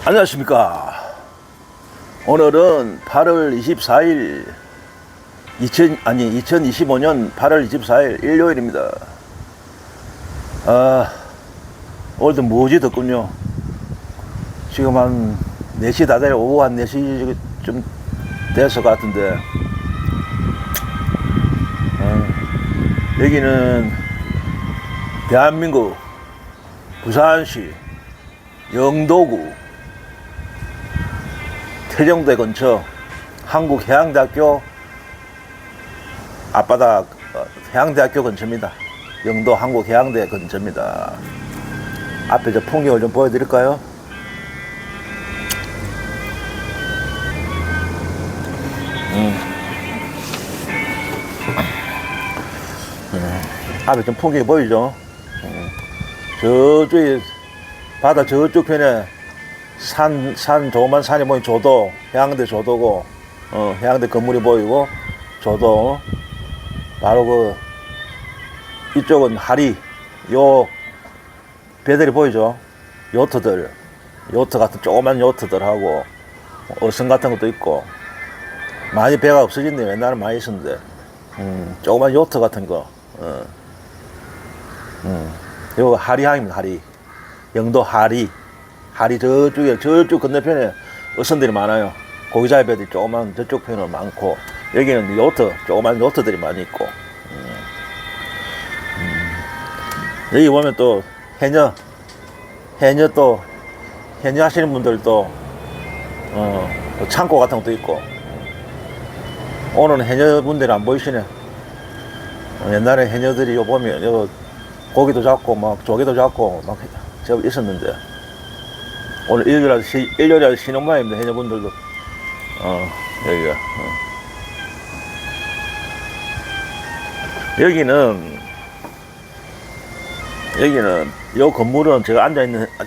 안녕하십니까. 오늘은 8월 24일 2025년 8월 24일 일요일입니다. 오늘도 무지 덥군요. 지금 한 4시 다 돼요. 오후 한 4시 좀 됐을 것 같은데, 여기는 대한민국 부산시 영도구 태종대 근처 한국해양대학교 앞바다 해양대학교 근처입니다. 영도 한국해양대 근처입니다. 앞에 저 풍경을 좀 보여드릴까요? 앞에 좀 풍경이 보이죠? 저쪽에 바다 저쪽 편에 조그만 산이 보이면 조도, 해양대 조도고, 해양대 건물이 보이고, 조도, 바로 이쪽은 하리, 배들이 보이죠? 요트 같은 조그만 요트들하고, 어선 같은 것도 있고, 많이 배가 없어졌네요. 옛날에 많이 있었는데, 조그만 요트 같은 거, 요거 하리항입니다, 하리. 영도 하리 저쪽 건너편에 어선들이 많아요. 고기잡이 배들이 조그만 저쪽 편은 많고, 여기는 조그만 요트들이 많이 있고, 여기 보면 또 해녀 하시는 분들도 창고 같은 것도 있고. 오늘은 해녀분들이 안 보이시네. 옛날에 해녀들이 요 보면 요 고기도 잡고 막 조개도 잡고 막 제법 있었는데, 오늘 일요일이라서 쉬는 모양입니다. 해녀분들도. 여기가. 여기는 요 건물은 제가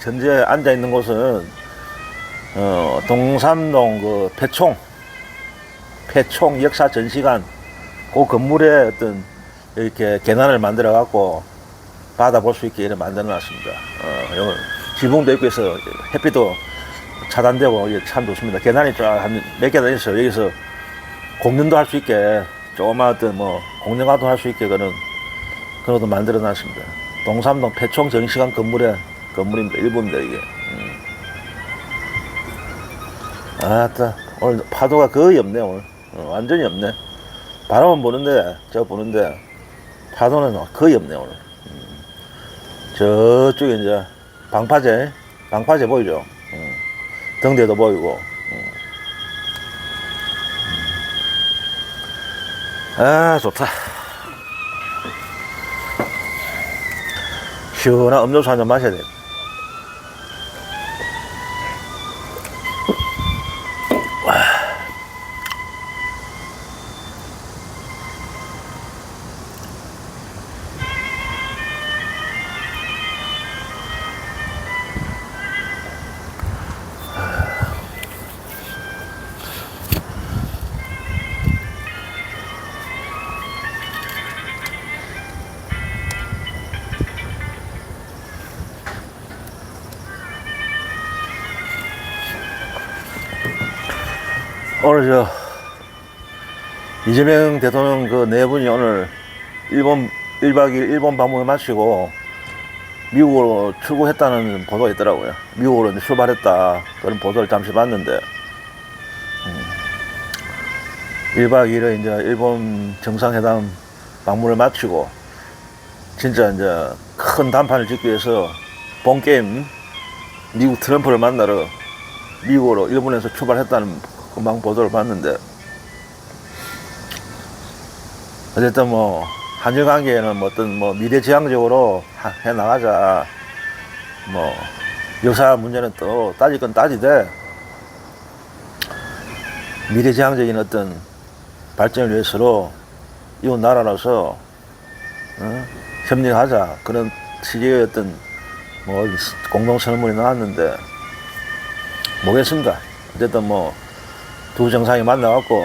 현재 앉아있는 곳은, 동삼동 그 폐총 역사 전시관 그 건물에 어떤 이렇게 계단을 만들어 갖고 바다 볼 수 있게 이렇게 만들어 놨습니다. 지붕도 있고 해서 햇빛도 차단되고 참 좋습니다. 계단이 쫙 한 몇 계단 있어요. 여기서 공연도 할 수 있게, 조그마한 어떤 공연 같은 거 할 수 있게 그런 것도 만들어 놨습니다. 동삼동 폐총 전시관 건물입니다. 일부입니다, 이게. 오늘 파도가 거의 없네, 오늘. 완전히 없네. 바람은 부는데, 파도는 거의 없네, 오늘. 저쪽에 이제 방파제 보이죠? 등대도 보이고. 좋다. 시원한 음료수 한잔 마셔야 돼. 오늘 이재명 대통령 그 네 분이 오늘 1박 2일 일본 방문을 마치고 미국으로 출국했다는 보도가 있더라고요. 미국으로 이제 출발했다, 그런 보도를 잠시 봤는데, 1박 2일에 이제 일본 정상회담 방문을 마치고 진짜 이제 큰 단판을 짓기 위해서 본게임 미국 트럼프를 만나러 미국으로 일본에서 출발했다는 금방 보도를 봤는데, 어쨌든 한일 관계에는 어떤 미래지향적으로 해 나가자. 역사 문제는 또 따질 건 따지되, 미래지향적인 어떤 발전을 위해서로 이웃 나라로서 협력하자, 그런 취지의 어떤 공동선언문이 나왔는데, 모르겠습니다. 어쨌든 두 정상이 만나갖고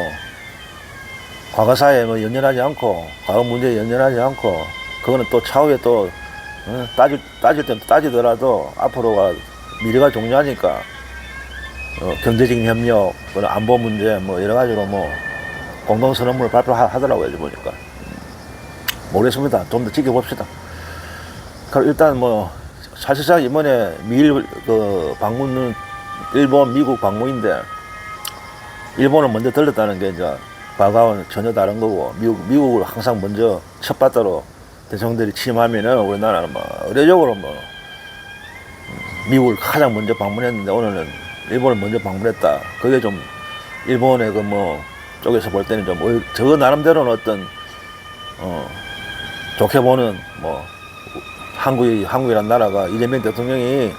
과거사에 연연하지 않고, 과거 문제에 연연하지 않고, 그거는 또 차후에 또 따질 때는 따지더라도 앞으로가 미래가 중요하니까 경제적인 협력, 그런 안보 문제, 뭐 여러 가지로 뭐 공동선언문을 발표하더라고요, 여기 보니까. 모르겠습니다. 좀 더 지켜봅시다. 그럼 일단 뭐 사실상 이번에 미일 그 방문은 일본, 미국 방문인데 일본을 먼저 들렸다는 게 이제 과거와는 전혀 다른 거고 미국을 항상 먼저 첫 바다로 대통령들이 침하면은 우리나라는 뭐 의례적으로 뭐 미국을 가장 먼저 방문했는데 오늘은 일본을 먼저 방문했다. 그게 좀 일본의 그 뭐 쪽에서 볼 때는 좀 저 나름대로는 어떤 좋게 보는 뭐 한국이란 나라가 이재명 대통령이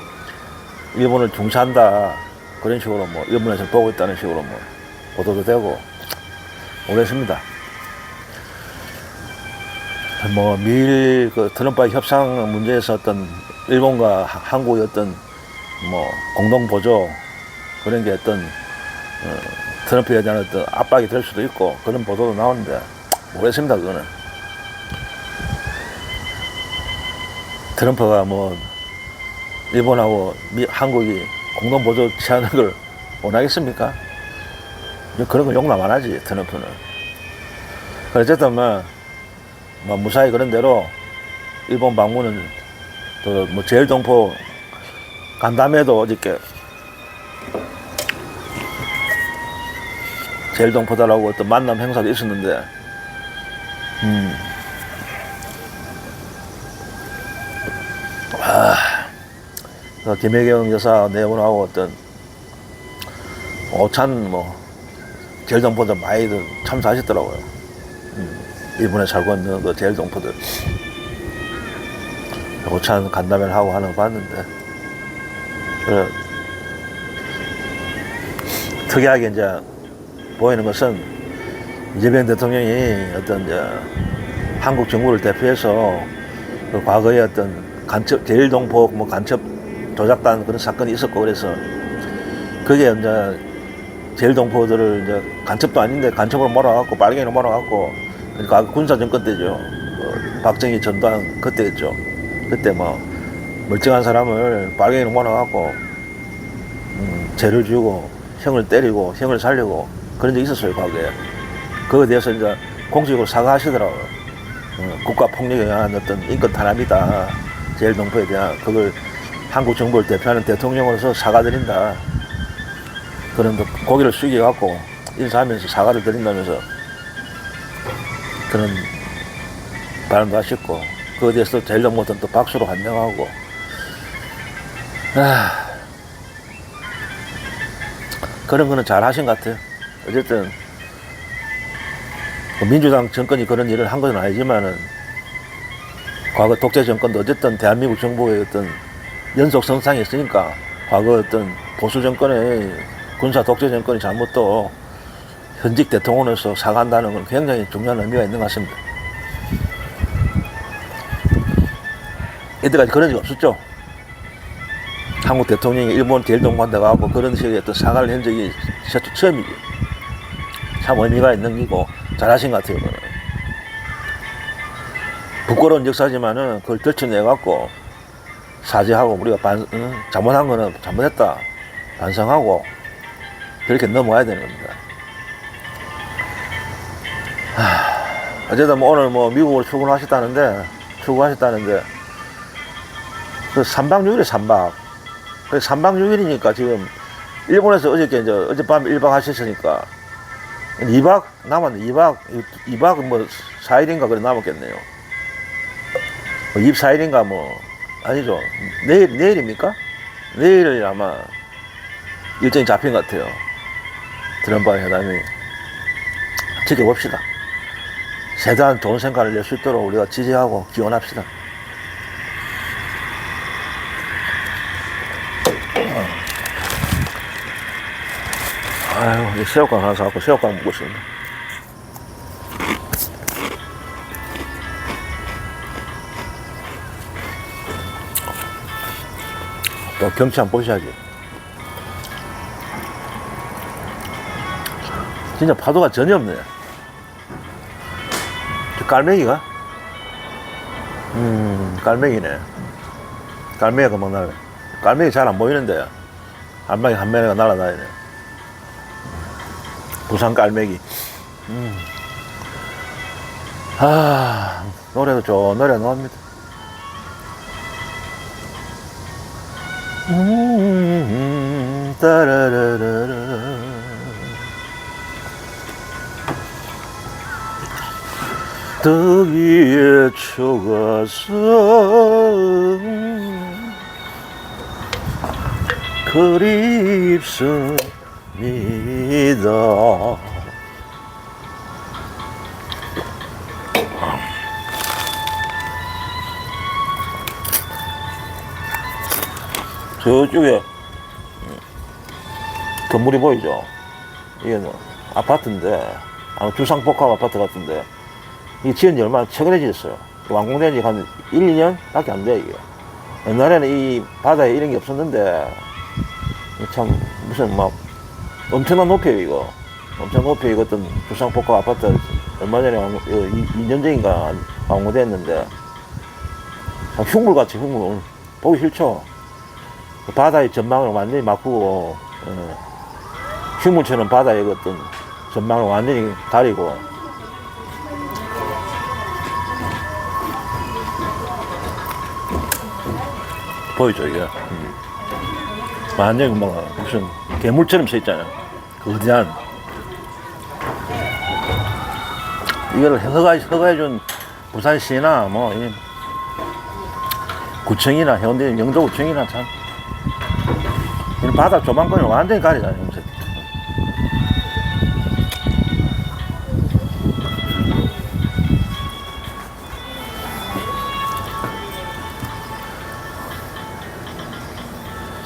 일본을 중시한다 그런 식으로 뭐 일본에서 보고 있다는 식으로 뭐 보도도 되고 오랬습니다. 뭐 미일 그 트럼프와의 협상 문제에서 어떤 일본과 한국의 어떤 뭐 공동 보조 그런 게 어떤 트럼프에 대한 어떤 압박이 될 수도 있고 그런 보도도 나오는데 모르겠습니다. 그거는 트럼프가 뭐 일본하고 한국이 공동 보조 취하는 걸 원하겠습니까? 그런 거 용납 안 하지 트럼프는. 어쨌든 뭐 무사히 그런 대로 일본 방문은 또 뭐 제일동포 간담회도 어저께 제일동포다라고 어떤 만남 행사도 있었는데 김혜경 여사 내분하고 어떤 오찬 뭐 제일동포들 많이들 참사하셨더라고요. 일본에 살고 있는 그 제일동포들 오찬 간담회를 하고 하는 거 봤는데 그래 특이하게 이제 보이는 것은 이재명 대통령이 어떤 이제 한국 정부를 대표해서 그 과거에 어떤 간첩 제일동포 뭐 간첩 조작단 그런 사건이 있었고 그래서 그게 이제 제일동포들을 이제 간첩도 아닌데 간첩으로 몰아갖고 빨갱이로 몰아갖고 그러니까 군사 정권 때죠. 박정희 전두환 그때였죠. 그때 뭐 멀쩡한 사람을 빨갱이로 몰아갖고 죄를 지고 형을 때리고 형을 살리고 그런 적이 있었어요 과거에. 그거에 대해서 이제 공식적으로 사과하시더라고요. 국가 폭력에 의한 어떤 인권 탄압이다. 제일동포에 대한 그걸 한국 정부를 대표하는 대통령으로서 사과드린다. 그런 고개를 숙여갖고 인사하면서 사과를 드린다면서 그런 발언도 하셨고 그거에 대해서 제일동포들은 또 박수로 환영하고 그런 거는 잘 하신 것 같아요. 어쨌든 민주당 정권이 그런 일을 한 것은 아니지만은 과거 독재 정권도 어쨌든 대한민국 정부의 어떤 연속 성상이 있으니까 과거 어떤 보수 정권의 군사 독재 정권이 잘못도 현직 대통령으로서 사과한다는 건 굉장히 중요한 의미가 있는 것 같습니다. 이때까지 그런 적 없었죠. 한국 대통령이 일본 제일동포한테 가고 그런 식의 어떤 사과를 한 적이 처음이지. 참 의미가 있는 기고 잘하신 것 같아요. 그거는. 부끄러운 역사지만은 그걸 떨쳐내갖고 사죄하고 우리가 잘못한 거는 잘못했다 반성하고 그렇게 넘어가야 되는 겁니다. 어쨌든 뭐 오늘 뭐 미국으로 출국하셨다는데 그 3박 6일에 3박. 그 3박 6일이니까 지금 일본에서 어저께 이제 어젯밤 1박 하셨으니까 2박 남았네. 2박 뭐 4일인가 그래 남았겠네요. 24일인가 뭐 아니죠. 내일입니까? 내일 아마 일정이 잡힌 것 같아요. 트럼프와의 회담이. 지켜봅시다. 세단 좋은 생각을 낼 수 있도록 우리가 지지하고 기원합시다. 아유, 새우깡 하나 사갖고 새우깡 먹고 있습니다. 또 경치 한번 보셔야지. 진짜 파도가 전혀 없네. 저 깔매기가? 깔매기네. 깔매기가 막 나네. 깔매기 잘 안 보이는데 한 방에 한 마리가 날아다니네. 부산 깔매기. 노래도 좋은 노래 나옵니다. 따라라라라. 더 위에 초가서 그립습니다. 저쪽에 건물이 보이죠? 이게 뭐 아파트인데, 주상복합 아파트 같은데, 이 지은 지 얼마나 최근에 지었어요. 완공된 지 한 1, 2년 밖에 안 돼, 이게. 옛날에는 이 바다에 이런 게 없었는데, 참, 무슨 막, 엄청난 높이에요, 이거. 엄청 높이 어떤 주상복합 아파트 얼마 전에 2년 전인가 완공됐는데, 참 흉물같이 흉물. 보기 싫죠? 바다의 전망을 완전히 바꾸고, 흉물처럼 바다의 어떤 전망을 완전히 가리고, 보이죠, 이게? 완전히 막 무슨 괴물처럼 서 있잖아요. 거대한. 이거를 허가해준 부산시나 뭐, 구청이나 해운대 영도구청이나 참. 이런 바다 조망권을 완전히 가리잖아요, 요새.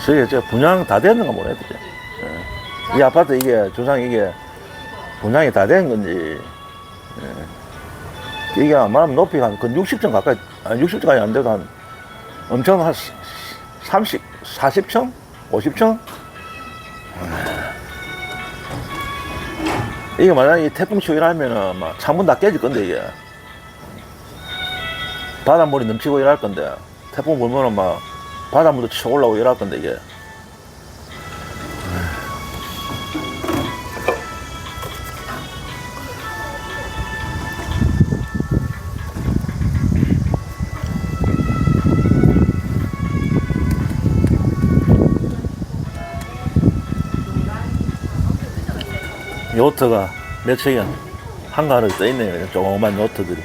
저게 저 분양 다 됐는가 모르겠어요. 이 아파트 이게 조상 이게 분양이 다 된 건지, 이게 아마 높이가 한 60층 가까이, 아니 60층까지 안 돼도 한 엄청 한 30, 40층? 50층? 이게 만약에 태풍 치고 일하면은 막 창문 다 깨질 건데, 이게. 바닷물이 넘치고 일할 건데, 태풍 불면은 막 바닷물도 치고 올라오고 일할 건데, 이게. 요트가 몇 층이야? 한가하게 떠 있네요. 조그만 요트들이.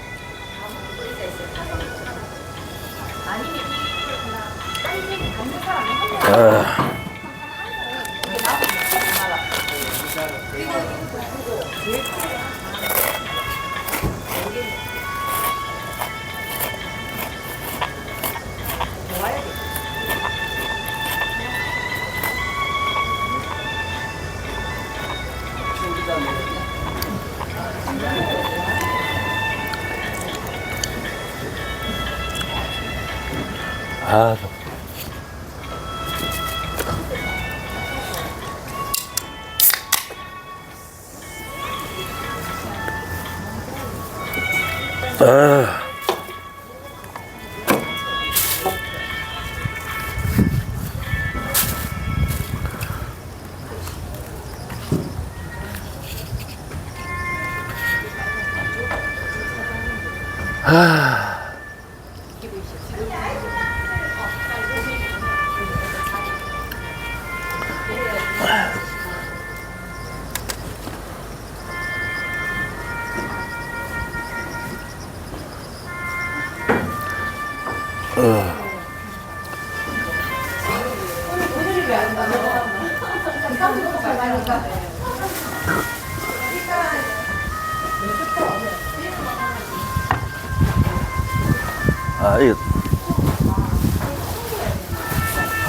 아, 이거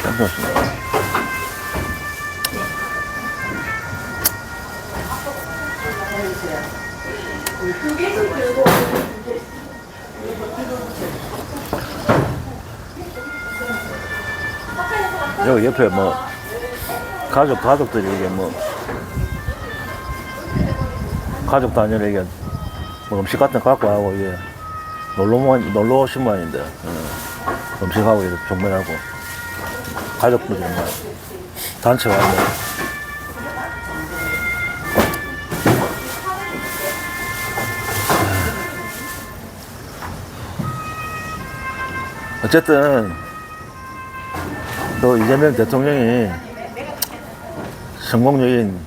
깜짝이야. 여기 옆에 뭐 가족들이 이게 뭐 가족 단위로 이게 뭐 음식 같은 거 갖고 하고 이게 놀러 오신 모양인데 음식하고 이렇게 정모하고 가족들이 뭐 단체가 왔네. 어쨌든 또 이재명 대통령이 성공적인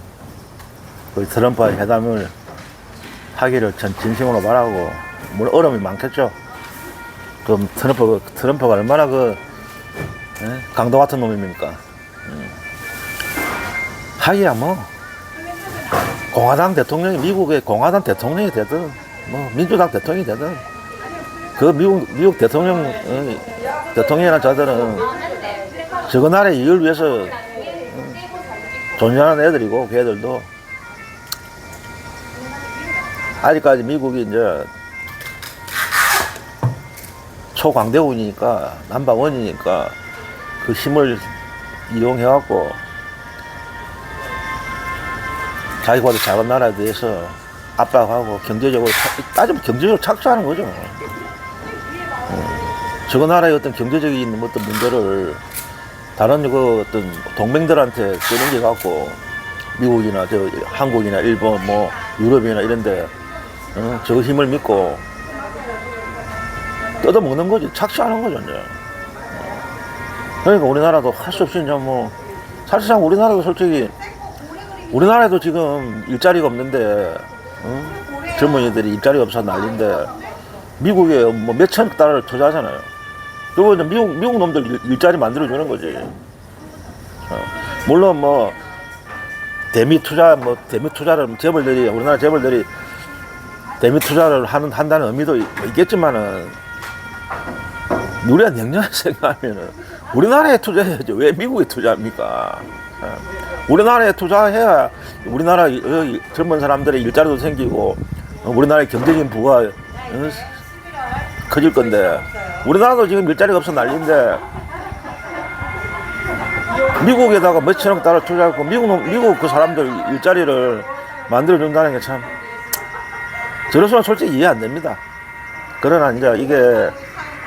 그 트럼프와의 회담을 하기를 전 진심으로 바라고, 물론 어려움이 많겠죠. 그럼 트럼프가 얼마나 강도 같은 놈입니까? 하기야 뭐 공화당 대통령이, 미국의 공화당 대통령이 되든 뭐 민주당 대통령이 되든 그 미국 대통령이나 자들은 저거 나라의 이익을 위해서 존재하는 애들이고, 그 애들도 아직까지 미국이 이제 초강대국이니까, 남방원이니까 그 힘을 이용해갖고 자기보다 작은 나라에 대해서 압박하고 경제적으로, 따지면 경제적으로 착수하는 거죠. 저거 나라의 어떤 경제적인 어떤 문제를 다른 그 어떤 동맹들한테 떠넘겨갖고 미국이나 한국이나 일본 뭐 유럽이나 이런데 저거 힘을 믿고 뜯어먹는 거지, 착취하는 거죠 이제. 그러니까 우리나라도 할 수 없이 이제 뭐, 사실상 우리나라도 솔직히, 우리나라에도 지금 일자리가 없는데 젊은이들이 일자리가 없어서 난리인데 미국에 뭐 몇천억 달러를 투자하잖아요. 그리고 이제 미국 놈들 일자리 만들어주는 거지. 물론 뭐 대미 투자를 재벌들이, 우리나라 재벌들이 대미 투자를 한다는 의미도 있겠지만은, 우리가 냉정하게 생각하면은 우리나라에 투자해야죠. 왜 미국에 투자합니까? 우리나라에 투자해야 우리나라 젊은 사람들의 일자리도 생기고 우리나라의 경제적인 부가 커질 건데, 우리나라도 지금 일자리가 없어 난리인데 미국에다가 몇천억 달러 투자하고 미국 그 사람들 일자리를 만들어준다는 게 참, 저로서는 솔직히 이해 안 됩니다. 그러나 이제 이게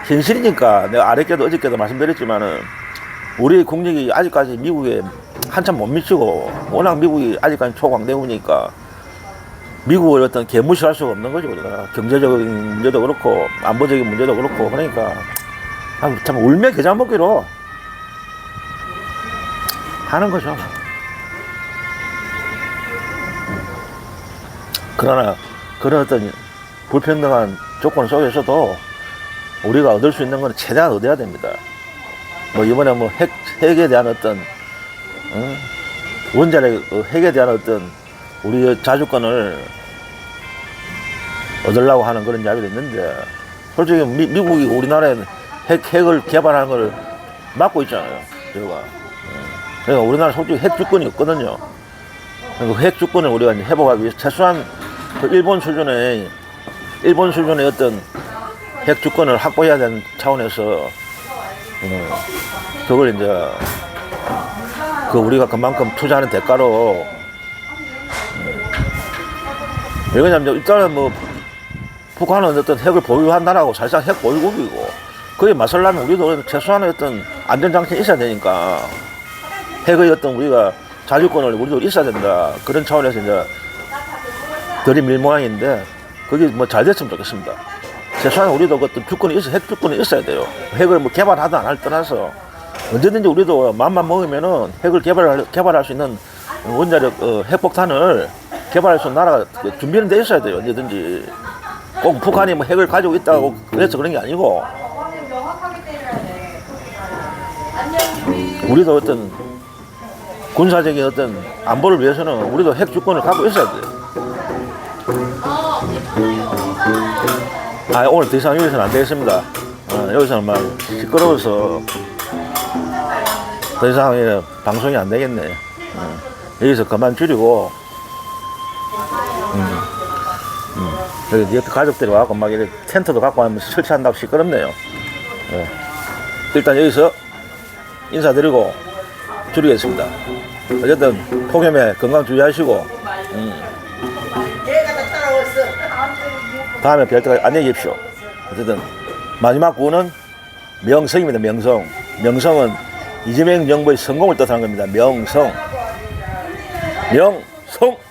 현실이니까, 내가 어저께도 말씀드렸지만은 우리 국력이 아직까지 미국에 한참 못 미치고, 워낙 미국이 아직까지 초강대국이니까 미국을 어떤 개무시할 수가 없는 거죠. 우리가 경제적인 문제도 그렇고 안보적인 문제도 그렇고, 그러니까 참 울며 겨자 먹기로 하는 거죠. 그러나 그런 어떤 불평등한 조건 속에서도 우리가 얻을 수 있는 건 최대한 얻어야 됩니다. 뭐 이번에 뭐 핵에 대한 어떤 원자력 핵에 대한 어떤 우리의 자주권을 얻으려고 하는 그런 이야기도 있는데, 솔직히 미국이 우리나라에 핵을 개발하는 걸 막고 있잖아요. 저희가. 그러니까 우리나라 솔직히 핵 주권이 없거든요. 그러니까 핵 주권을 우리가 이제 회복하기 위해서 최소한 그 일본 수준의 어떤 핵 주권을 확보해야 되는 차원에서 그걸 이제 그 우리가 그만큼 투자하는 대가로, 왜냐면 일단은 뭐 북한은 어떤 핵을 보유한 나라고 사실상 핵 보유국이고, 그에 맞서려면 우리도 최소한의 어떤 안전장치가 있어야 되니까 핵의 어떤 우리가 자주권을 우리도 있어야 된다, 그런 차원에서 이제 들이밀 모양인데, 그게 뭐 잘 됐으면 좋겠습니다. 최소한 우리도 그 어떤 주권이 핵 주권이 있어야 돼요. 핵을 뭐 개발하든 안 할 떠나서 언제든지 우리도 마음만 먹으면은 핵을 개발할 수 있는 원자력 핵폭탄을 개발할 수 있는 나라가 준비는 돼 있어야 돼요. 언제든지. 꼭 북한이 뭐 핵을 가지고 있다고 그래서 그런 게 아니고, 우리도 어떤 군사적인 어떤 안보를 위해서는 우리도 핵 주권을 갖고 있어야 돼요. 오늘 더 이상 여기서는 안 되겠습니다. 여기서는 막 시끄러워서 더 이상 방송이 안 되겠네. 여기서 그만 줄이고, 여기 가족들이 와갖고 막 이렇게 텐트도 갖고 하면 설치한다고 시끄럽네요. 일단 여기서 인사드리고 줄이겠습니다. 어쨌든 폭염에 건강 주의하시고, 다음에 뵐 때까지 안녕히 계십시오. 어쨌든 마지막 구호는 명성입니다. 명성. 명성은 이재명 정부의 성공을 뜻하는 겁니다. 명성. 명성.